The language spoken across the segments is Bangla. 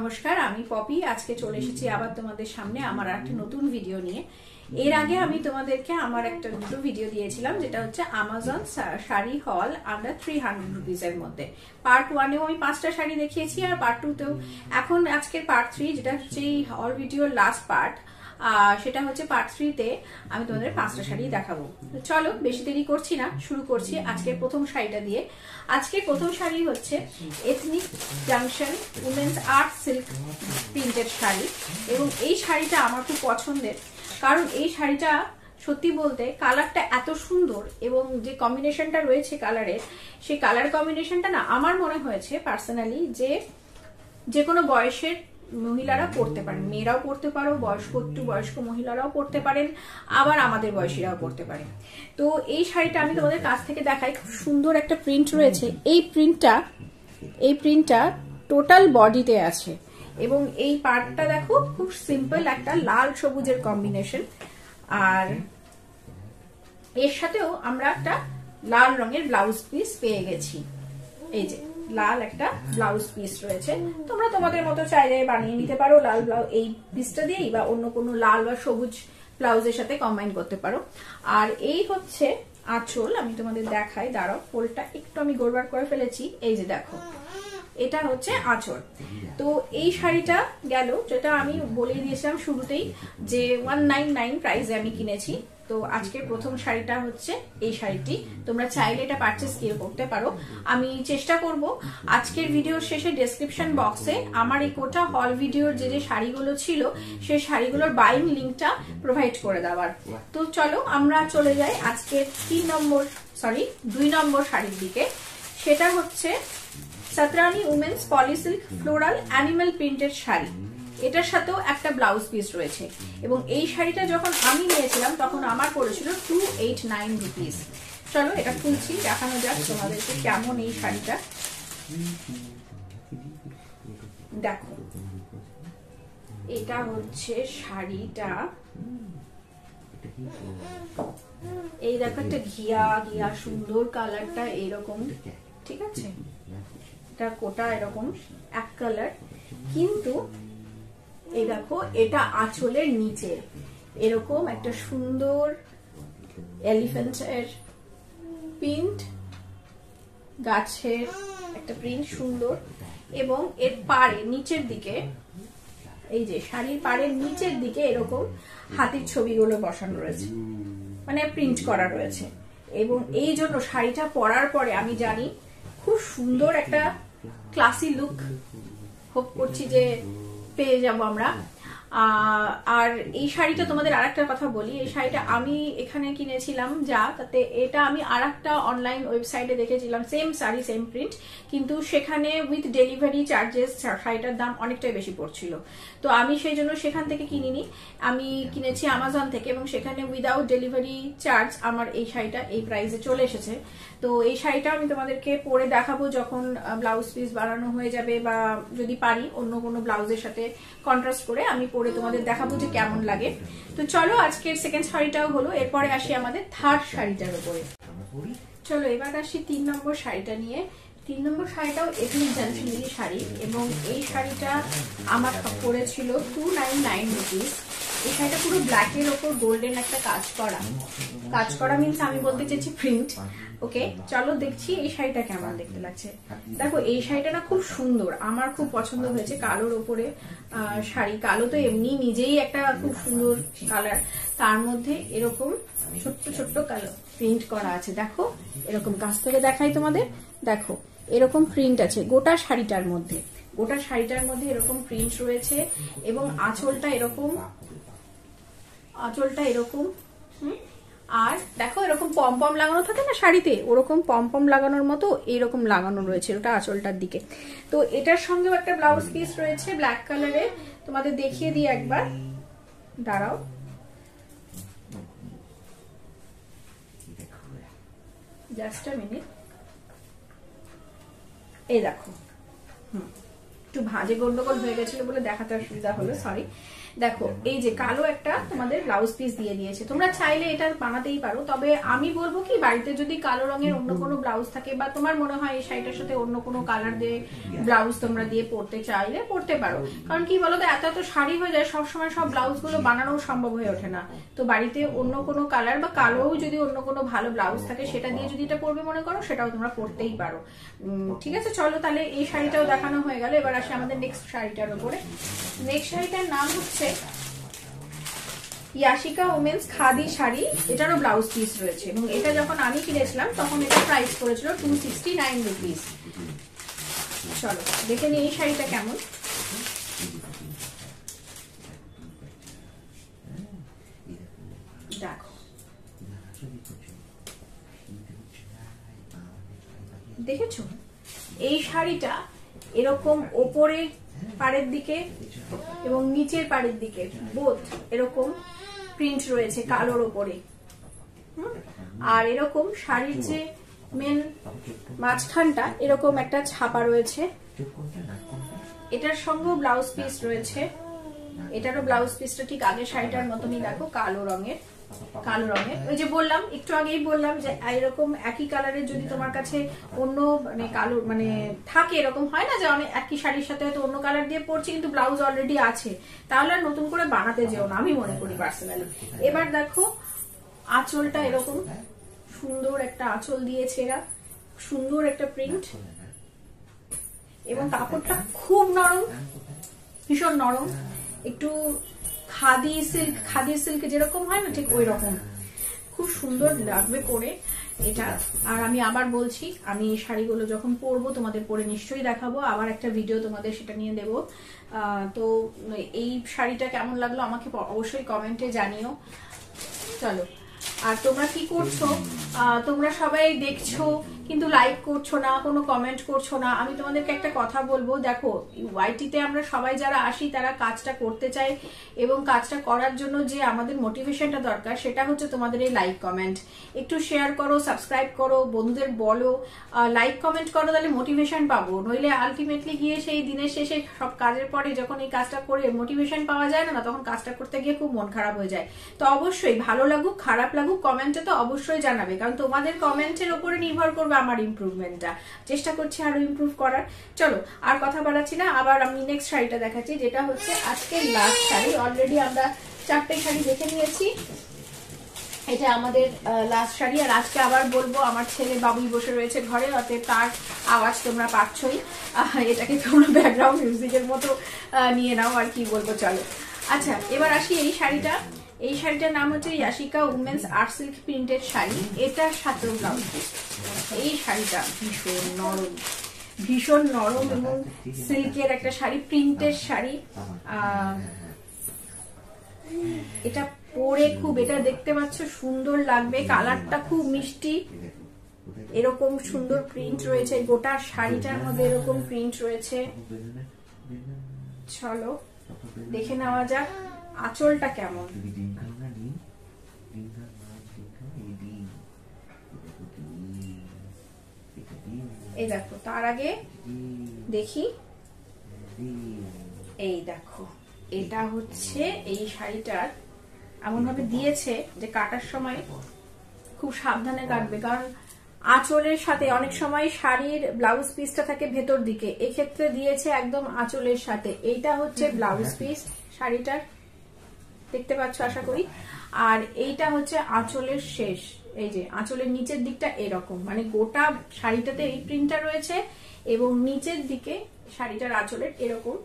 নমস্কার, আমি পপি। আজকে চলে এসেছি আবার তোমাদের সামনে আমার একটা নতুন ভিডিও নিয়ে। এর আগে আমি তোমাদেরকে আমার একটা দুটো ভিডিও দিয়েছিলাম, যেটা হচ্ছে আমাজন শাড়ি হল আন্ডার 300 রুপিসের মধ্যে। পার্ট 1-এও আমি 5টা শাড়ি দেখিয়েছি, আর পার্ট 2-তেও। এখন আজকের পার্ট 3, যেটা হচ্ছে এই হল ভিডিওর লাস্ট পার্ট, সেটা হচ্ছে পার্ট 3-তে আমি তোমাদের 5টা শাড়ি দেখাবো। চলো বেশি দেরি করছি না, শুরু করছি আজকের প্রথম শাড়িটা দিয়ে। আজকের প্রথম শাড়ি হচ্ছে ethnic junction women's art silk printed sari, এবং এই শাড়িটা আমার খুব পছন্দের, কারণ এই শাড়িটা সত্যি বলতে কালারটা এত সুন্দর, এবং যে কম্বিনেশনটা রয়েছে কালারের, সেই কালার কম্বিনেশনটা না আমার মনে হয়েছে পার্সোনালি যে কোনো বয়সের মহিলারা পড়তে পারেন, মেয়েরাও পড়তে পারো, একটু বয়স্ক মহিলারাও পড়তে পারেন, আবার আমাদের বয়সীরাও পড়তে পারেন। তো এই শাড়িটা আমি তোমাদের কাছ থেকে দেখাই। খুব সুন্দর একটা প্রিন্ট রয়েছে। এই প্রিন্টটা টোটাল বডিতে আছে, এবং এই পার্টটা দেখো খুব সিম্পল একটা লাল সবুজের কম্বিনেশন, আর এর সাথেও আমরা একটা লাল রঙের ব্লাউজ পিস পেয়ে গেছি। এই যে লাল একটা ব্লাউজ পিস রয়েছে, তোমরা তোমাদের মতো চাইলে বানিয়ে নিতে পারো লাল ব্লাউজ এই পিসটা দিয়েই, বা অন্য কোনো লাল বা সবুজ ব্লাউজের সাথে কম্বাইন করতে পারো। আর এই হচ্ছে আঁচল, আমি তোমাদের দেখাই, দাঁড়াও, ফোল্ডটা একটু আমি গোলবার করে ফেলেছি। এই যে দেখো, এটা হচ্ছে আঁচল। তো এই শাড়িটা গেল, যেটা আমি বলে দিয়েছিলাম শুরুতেই যে 199 প্রাইসে আমি কিনেছি। তো আজকের প্রথম শাড়িটা হচ্ছে এই শাড়িটি। তোমরা চাইলে এটা পারচেস করতে পারো। আমি চেষ্টা করব আজকের ভিডিওর শেষে ডেসক্রিপশন বক্সে আমার এই কোটা হল ভিডিওর যে শাড়িগুলো ছিল, সেই শাড়িগুলোর বাইং লিঙ্কটা প্রোভাইড করে দেওয়ার। তো চলো আমরা চলে যাই আজকের 2 নম্বর শাড়ির দিকে। সেটা হচ্ছে Satrani women's polysilk floral animal printed sari. এটার সাথেও একটা ব্লাউজ পিস রয়েছে, এবং এই শাড়িটা যখন আমি নিয়েছিলাম তখন আমার পড়েছিল 289 রুপিস। চলো এটা খুলছি, দেখানো যাক তোমাদেরকে কেমন এই শাড়িটা। দেখো, এটা হচ্ছে শাড়িটা। এই দেখো, একটা ঘিয়া সুন্দর কালারটা এরকম, ঠিক আছে, এটা কোটা এরকম এক কালার, কিন্তু এই দেখো এটা আঁচলের নিচে এরকম একটা সুন্দর এলিফ্যান্টের প্রিন্ট, গাছের একটা প্রিন্ট সুন্দর, এবং এর পাড়ে নিচের দিকে, এই যে শাড়ির পাড়ের নিচের দিকে এরকম হাতির ছবিগুলো বসানো রয়েছে, মানে প্রিন্ট করা রয়েছে। এবং এই জন্য শাড়িটা পরার পরে আমি জানি খুব সুন্দর একটা ক্লাসি লুক হোপ করছি যে পেয়ে যাব আমরা। আর এই শাড়িটা তোমাদের আরেকটা কথা বলি, এই শাড়িটা আমি এখানে কিনেছিলাম তাতে এটা আমি আরেকটা অনলাইন ওয়েবসাইটে দেখেছিলাম, সেম শাড়ি সেম প্রিন্ট, কিন্তু সেখানে উইথ ডেলিভারি চার্জেস শাড়িটার দাম অনেকটাই বেশি পড়ছিল। তো আমি সেই জন্য সেখান থেকে কিনিনি, আমি কিনেছি আমাজন থেকে, এবং সেখানে উইদাউট ডেলিভারি চার্জ আমার এই শাড়িটা এই প্রাইসে চলে এসেছে। তো এই শাড়িটা আমি তোমাদেরকে পরে দেখাবো যখন ব্লাউজ পিস বানানো হয়ে যাবে, বা যদি পারি অন্য কোনো ব্লাউজের সাথে কন্ট্রাস্ট করে আমি পরে তোমাদের দেখাবো যে কেমন লাগে। তো চলো আজকের সেকেন্ড শাড়িটাও হলো, এরপরে আসি আমাদের থার্ড শাড়িটার উপরে। চলো এবার আসি 3 নম্বর শাড়িটা নিয়ে। 3 নম্বর শাড়িটাও এথনিক জাংশনেরই শাড়ি, এবং এই শাড়িটা আমার পড়েছিল 299 রুপিস। এই শাড়িটা পুরো ব্ল্যাকের ওপর গোল্ডেন একটা কাজ করা মিনস আমি বলতে চাইছি প্রিন্ট। ওকে, চলো দেখছি এই শাড়িটা কেমন দেখতে লাগছে। দেখো এই শাড়িটা না খুব সুন্দর, আমার খুব পছন্দ হয়েছে। কালোর ওপরে শাড়ি, কালো তো এমনি নিজেই একটা খুব সুন্দর কালার, তার মধ্যে এরকম ছোট্ট ছোট্ট কালো প্রিন্ট করা আছে। দেখো এরকম কাছ থেকে দেখাই তোমাদের, দেখো এরকম প্রিন্ট আছে গোটা শাড়িটার মধ্যে, এরকম প্রিন্ট রয়েছে, এবং আঁচলটা এরকম, আর দেখো এরকম পম লাগানো থাকে না শাড়িতে, ওরকম পম লাগানোর মতো এইরকম লাগানো রয়েছে ওটা আঁচলটার দিকে। তো এটার সঙ্গেও একটা ব্লাউজ পিস রয়েছে ব্ল্যাক কালারের, তোমাদের দেখিয়ে দিই একবার, দাঁড়াও। জাস্ট আ মিনিট, এই দেখো, একটু ভাঁজে গন্ডগোল হয়ে গেছিল বলে দেখাতে অসুবিধা হলো, সরি। দেখো এই যে কালো একটা তোমাদের ব্লাউজ পিস দিয়ে দিয়েছে, তোমরা চাইলে এটা বানাতেই পারো, তবে আমি বলবো কি বাড়িতে যদি কালো রঙের অন্য কোনো ব্লাউজ থাকে বা তোমার মনে হয় এই শাড়িটার সাথে অন্য কোনো কালার দিয়ে ব্লাউজ তোমরা দিয়ে পরতে চাইলে পরতে পারো। কারণ কি বলো তো, এত এত শাড়ি হয়ে যায়, সবসময় সব ব্লাউজ গুলো বানানো সম্ভব হয়ে ওঠে না। তো বাড়িতে অন্য কোনো কালার বা কালোও যদি অন্য কোনো ভালো ব্লাউজ থাকে সেটা দিয়ে যদি এটা পরবে মনে করো, সেটাও তোমরা পরতেই পারো। ঠিক আছে, চলো তাহলে এই শাড়িটাও দেখানো হয়ে গেল। এবার আসে আমাদের নেক্সট শাড়িটার উপরে। নেক্সট শাড়িটার নাম হচ্ছে ইয়াশিকা উমেন্স খাদি শাড়ি, এটারও ব্লাউজ পিস রয়েছে এবং এটা যখন আমি কিনেছিলাম তখন এটা প্রাইস করেছিল 269 রুপিস। চলো দেখে নিই এই শাড়িটা কেমন। দেখো দেখেছো এই শাড়িটা এরকম ওপরে পাড়ের দিকে এবং নিচের পাড়ের দিকে বোথ এরকম প্রিন্ট রয়েছে কালোর ওপরে, আর এরকম শাড়ির যে মেন মাঝখানটা এরকম একটা ছাপা রয়েছে। এটার সঙ্গেও ব্লাউজ পিস রয়েছে, এটারও ব্লাউজ পিসটা ঠিক আগের শাড়িটার মতনই, দেখো কালো রঙের। ওই যে বললাম একটু আগেই বললাম যে এরকম একই কালারের যদি তোমার কাছে অন্য মানে কালো মানে থাকে, এরকম হয় না যে অনেক একই শাড়ির সাথে হয়তো অন্য কালার দিয়ে পরছি কিন্তু ব্লাউজ অলরেডি আছে, তাহলে আর নতুন করে বানাতে যেও না, আমি মনে করি পার্সোনালি। এবার দেখো আঁচলটা এরকম সুন্দর একটা আঁচল দিয়েছে এরা, সুন্দর একটা প্রিন্ট এবং কাপড়টা খুব নরম, ভীষণ নরম, একটু খাদি সিল্ক যেরকম হয় না ঠিক ওই রকম, খুব সুন্দর লাগবে পরে এটা। আর আমি আবার বলছি, আমি এই শাড়িগুলো যখন পরবো তোমাদের পরে নিশ্চয়ই দেখাবো, আবার একটা ভিডিও তোমাদের সেটা নিয়ে দেবো। তো এই শাড়িটা কেমন লাগলো আমাকে অবশ্যই কমেন্টে জানিও। চলো, আর তোমরা কি করছো, তোমরা সবাই দেখছো কিন্তু লাইক করছো না, কোনো কমেন্ট করছো না। আমি তোমাদেরকে একটা কথা বলবো, দেখো ওয়াইটিতে আমরা সবাই যারা আসি তারা কাজটা করতে চাই এবং কাজটা করার জন্য যে আমাদের মোটিভেশনটা দরকার সেটা হচ্ছে তোমাদের এই লাইক কমেন্ট। একটু শেয়ার করো, সাবস্ক্রাইব করো, বন্ধুদের বলো, লাইক কমেন্ট করো, তাহলে মোটিভেশন পাবো। নইলে আলটিমেটলি গিয়ে সেই দিনের শেষে সব কাজের পরে যখন এই কাজটা করে মোটিভেশন পাওয়া যায় না, তখন কাজটা করতে গিয়ে খুব মন খারাপ হয়ে যায়। তো অবশ্যই ভালো লাগুক খারাপ লাগুক কমেন্টে তো অবশ্যই জানাবে, কারণ তোমাদের কমেন্টের উপরে নির্ভর করবে আমার ইমপ্রুভমেন্টটা। চেষ্টা করছি আরো ইমপ্রুভ করার। চলো আর কথা বাড়াচ্ছি না, আবার আমি নেক্সট শাড়িটা দেখাচ্ছি, যেটা হচ্ছে আজকের লাস্ট শাড়ি। অলরেডি আমরা 4টে শাড়ি দেখে নিয়েছি, এটা আমাদের লাস্ট শাড়ি। আর আজকে আবার বলবো, আমার ছেলে বাবুই বসে রয়েছে ঘরে, অতএব তার আওয়াজ তোমরা পাচ্ছই, এটাকে তোমরা ব্যাকগ্রাউন্ড মিউজিকের মতো নিয়ে নাও, আর কি বলবো। চলো আচ্ছা এবার আসি এই শাড়িটা। এই শাড়িটার নাম হচ্ছে Yashica women's art silk printed sari, এটার সাথেও ব্লাউজ পিস। এই শাড়িটা ভীষণ নরম এবং সিল্কের একটা শাড়ি, প্রিন্টের শাড়ি। এটা পরে খুব, এটা দেখতে পাচ্ছ সুন্দর লাগবে, কালারটা খুব মিষ্টি, এরকম সুন্দর প্রিন্ট রয়েছে গোটা শাড়িটার মধ্যে, এরকম প্রিন্ট রয়েছে। চলো দেখে নেওয়া যাক আঁচলটা কেমন। এই দেখো, তার আগে দেখি, এই দেখো এটা হচ্ছে এই শাড়িটার এমন ভাবে দিয়েছে যে কাটার সময় খুব সাবধানে কাটবে, কারণ আঁচলের সাথে অনেক সময় শাড়ির ব্লাউজ পিসটা থাকে ভেতর দিকে, এক্ষেত্রে দিয়েছে একদম আঁচলের সাথে। এইটা হচ্ছে ব্লাউজ পিস শাড়িটার, দেখতে পাচ্ছ আশা করি। আর এইটা হচ্ছে আঁচলের শেষ, এই যে আঁচলের নিচের দিকটা এরকম, মানে গোটা শাড়িটাতে এই প্রিন্টটা রয়েছে এবং নিচের দিকে শাড়িটার আঁচলের এরকম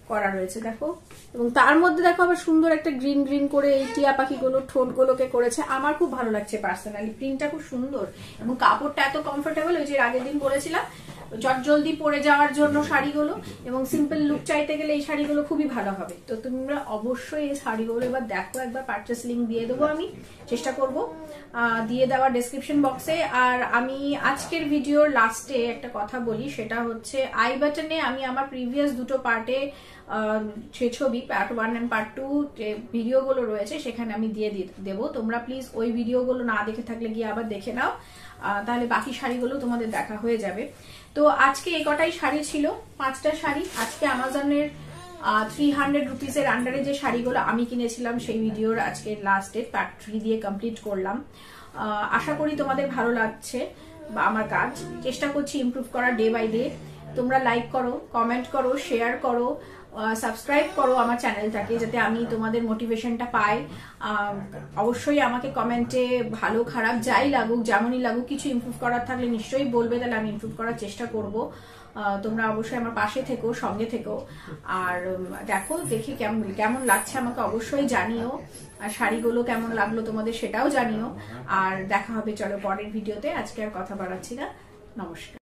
করা রয়েছে দেখো। এবং তার মধ্যে দেখো আবার সুন্দর একটা গ্রিন গ্রিন করে এই টিয়া পাখিগুলো ঠোঁটগুলোকে করেছে, আমার খুব ভালো লাগছে পার্সোনালি, প্রিন্টটা খুব সুন্দর এবং কাপড়টা এত কমফোর্টেবল। ওই যে আগের দিন বলেছিলাম জলদি পরে যাওয়ার জন্য শাড়িগুলো এবং সিম্পল লুক চাইতে গেলে এই শাড়িগুলো খুবই ভালো হবে। তো তোমরা অবশ্যই এই শাড়িগুলো এবার দেখো, একবার পারচেস লিঙ্ক দিয়ে দেবো, আমি চেষ্টা করব দিয়ে দেওয়ার ডেসক্রিপশন বক্সে। আর আমি আজকের ভিডিওর লাস্টে একটা কথা বলি, সেটা হচ্ছে আই বাটনে আমি আমার প্রিভিয়াস দুটো পার্টে সে ছবি পার্ট 1 এন্ড পার্ট 2 যে ভিডিওগুলো রয়েছে সেখানে আমি দিয়ে দেবো। তোমরা প্লিজ ওই ভিডিওগুলো না দেখে থাকলে গিয়ে আবার দেখে নাও, তাহলে বাকি শাড়িগুলো তোমাদের দেখা হয়ে যাবে। তো আজকে এই কটাই শাড়ি ছিল, 5টা শাড়ি আজকে অ্যামাজনের 300 রুপিসের আন্ডারে যে শাড়িগুলো আমি কিনেছিলাম সেই ভিডিওর আজকে লাস্ট ডেট, পার্ট 3 দিয়ে কমপ্লিট করলাম। আশা করি তোমাদের ভালো লাগছে বা আমার কাজ, চেষ্টা করছি ইমপ্রুভ করার ডে বাই ডে। তোমরা লাইক করো, কমেন্ট করো, শেয়ার করো, সাবস্ক্রাইব করো আমার চ্যানেলটাকে, যাতে আমি তোমাদের মোটিভেশনটা পাই। অবশ্যই আমাকে কমেন্টে ভালো খারাপ যাই লাগুক, যেমনই লাগুক, কিছু ইমপ্রুভ করার থাকলে নিশ্চয়ই বলবে, তাহলে আমি ইমপ্রুভ করার চেষ্টা করব। তোমরা অবশ্যই আমার পাশে থেকো, সঙ্গে থেকো। আর দেখো, দেখি কেমন লাগছে আমাকে অবশ্যই জানিও, আর শাড়িগুলো কেমন লাগলো তোমাদের সেটাও জানিও। আর দেখা হবে চলো পরের ভিডিওতে। আজকে আর কথা বাড়াচ্ছি না, নমস্কার।